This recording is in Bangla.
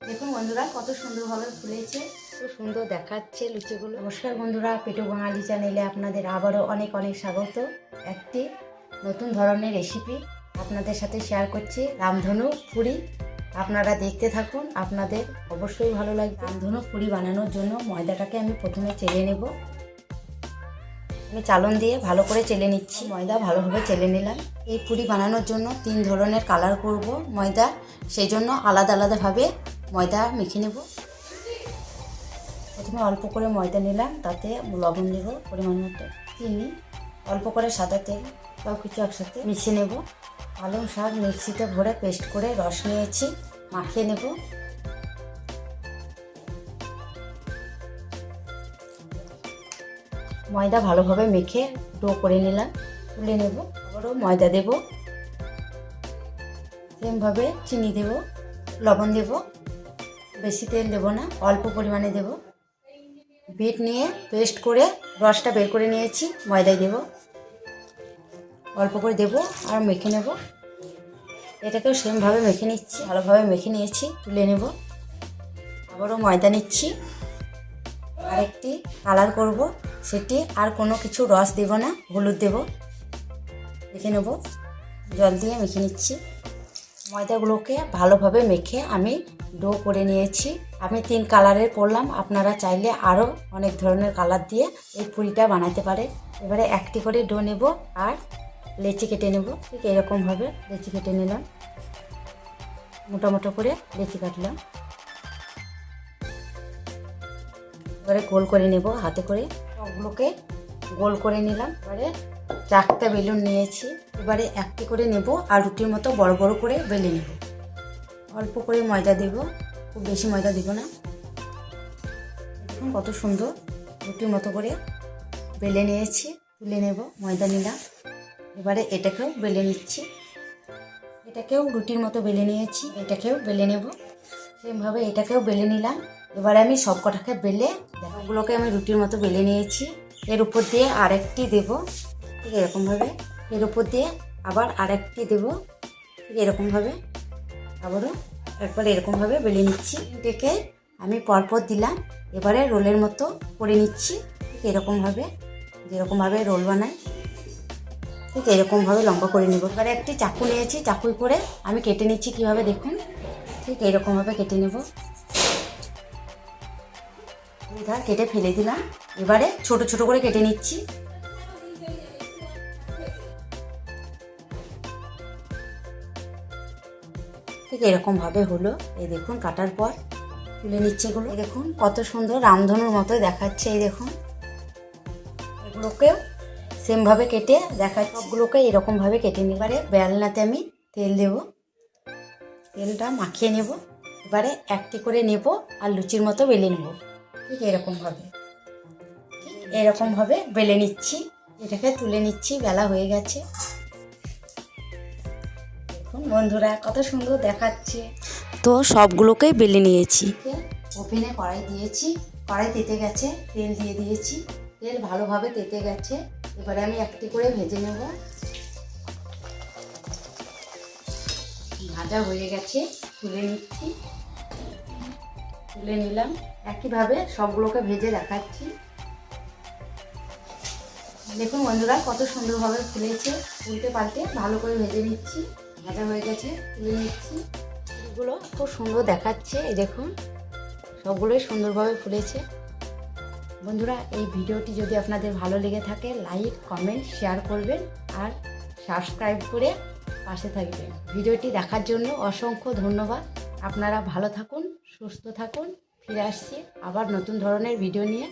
দেখুন বন্ধুরা কত সুন্দরভাবে ফুলেছে, খুব সুন্দর দেখাচ্ছে লুচিগুলো। নমস্কার বন্ধুরা, পেটু বাঙালি চ্যানেলে আপনাদের আবারও অনেক অনেক স্বাগত। একটি নতুন ধরনের রেসিপি আপনাদের সাথে শেয়ার করছি, রামধনু পুরি। আপনারা দেখতে থাকুন, আপনাদের অবশ্যই ভালো লাগবে। রামধনু পুরি বানানোর জন্য ময়দাটাকে আমি প্রথমে চেলে নেব। আমি চালন দিয়ে ভালো করে চেলে নিচ্ছি, ময়দা ভালোভাবে চেলে নিলাম। এই পুরি বানানোর জন্য 3 ধরনের কালার করব ময়দা, সেই জন্য আলাদা আলাদাভাবে ময়দা মেখে নেব। প্রথমে অল্প করে ময়দা নিলাম, তাতে লবণ দেব পরিমাণ মতো, চিনি, অল্প করে সাদা তেল, সব কিছু একসাথে মিশিয়ে নেব। পালং শাক মিক্সিতে ভরে পেস্ট করে রস নিয়েছি, মাখিয়ে নেব। ময়দা ভালোভাবে মেখে ডো করে নিলাম, তুলে নেব। আবারও ময়দা দেব, সেমভাবে চিনি দেব, লবণ দেব, বেশি তেল দেব না, অল্প পরিমাণে দেব। বিট নিয়ে পেস্ট করে রসটা বের করে নিয়েছি, ময়দায় দেব, অল্প করে দেব আর মেখে নেব। এটাকেও সেমভাবে মেখে নিচ্ছি, ভালোভাবে মেখে নিয়েছি, তুলে নেব। আবারও ময়দা নিচ্ছি, আরেকটি কালার করব, সেটি আর কোনো কিছু রস দেব না, হলুদ দেব, মেখে নেব, জল দিয়ে মেখে নিচ্ছি। ময়দাগুলোকে ভালোভাবে মেখে আমি ডো করে নিয়েছি। আমি 3 কালারের করলাম, আপনারা চাইলে আরও অনেক ধরনের কালার দিয়ে এই পুরিটা বানাতে পারে। এবারে একটি করে ডো নেব আর লেচি কেটে নেব। ঠিক এরকমভাবে লেচি কেটে নিলাম, মোটা মোটা করে লেচি কাটলাম। এবারে গোল করে নেব হাতে করে, সবগুলোকে গোল করে নিলাম। এবারে 4টা বেলুন নিয়েছি, এবারে একটি করে নেব আর রুটির মতো বড় বড় করে বেলে নেব। অল্প করে ময়দা দেব, খুব বেশি ময়দা দেব না। দেখুন কত সুন্দর রুটির মতো করে বেলে নিয়েছি, তুলে নেব। ময়দা নিলাম, এবারে এটাকেও বেলে নিচ্ছি। এটাকেও রুটির মতো বেলে নিয়েছি, এটাকেও বেলে নেব। সেমভাবে এটাকেও বেলে নিলাম। এবারে আমি সব কটাকে বেলে, ওগুলোকে আমি রুটির মতো বেলে নিয়েছি। এর উপর দিয়ে আরেকটি দেব, ঠিক এরকমভাবে। এর উপর দিয়ে আবার আরেকটি দেব, ঠিক এরকমভাবে। আবারও একবার এরকমভাবে বেলে নিচ্ছি। এটাকে আমি পরপর দিলাম। এবারে রোলের মতো করে নিচ্ছি, ঠিক এরকমভাবে, যেরকমভাবে রোল বানাই ঠিক এরকমভাবে লম্বা করে নেব। এবারে একটি চাকু নিয়েছি, চাকুই করে আমি কেটে নিচ্ছি কীভাবে, দেখুন ঠিক এরকমভাবে কেটে নেব। ধার কেটে ফেলে দিলাম। এবারে ছোট ছোট করে কেটে নিচ্ছি। ঠিক এরকমভাবে হলো। এই দেখুন কাটার পর তুলে নিচ্ছে এগুলো। এই দেখুন কত সুন্দর রামধনুর মতো দেখাচ্ছে। এই দেখুন এগুলোকেও সেমভাবে কেটে দেখাচ্ছে, সবগুলোকে এরকমভাবে কেটে নিই। এবারে বেলনাতে আমি তেল দেব, তেলটা মাখিয়ে নেব। এবারে একটি করে নেব আর লুচির মতো বেলে নেব, ঠিক এরকমভাবে। এরকমভাবে বেলে নিচ্ছি, এটাকে তুলে নিচ্ছি, বেলা হয়ে গেছে। দেখুন বন্ধুরা কত সুন্দর দেখাচ্ছে। তো সবগুলোকেই বেলে নিয়েছি। ওভেনে কড়াই দিয়েছি, কড়াই তেতে গেছে, তেল দিয়ে দিয়েছি, তেল ভালোভাবে তেতে গেছে। এবারে আমি একটি করে ভেজে নেব। ভাজা হয়ে গেছে, তুলে নিচ্ছি, তুলে নিলাম। একইভাবে সবগুলোকে ভেজে দেখাচ্ছি। দেখুন বন্ধুরা কত সুন্দরভাবে ফুলেছে, উল্টে পাল্টে ভালো করে ভেজে নিচ্ছি। ভাজা হয়ে গেছে, তুলে নিচ্ছি। এগুলো খুব সুন্দর দেখাচ্ছে। এই দেখুন সবগুলোই সুন্দরভাবে ফুলেছে। বন্ধুরা এই ভিডিওটি যদি আপনাদের ভালো লেগে থাকে, লাইক কমেন্ট শেয়ার করবেন আর সাবস্ক্রাইব করে পাশে থাকবেন। ভিডিওটি দেখার জন্য অসংখ্য ধন্যবাদ। আপনারা ভালো থাকুন, সুস্থ থাকুন। ফিরে আসছি আবার নতুন ধরনের ভিডিও নিয়ে।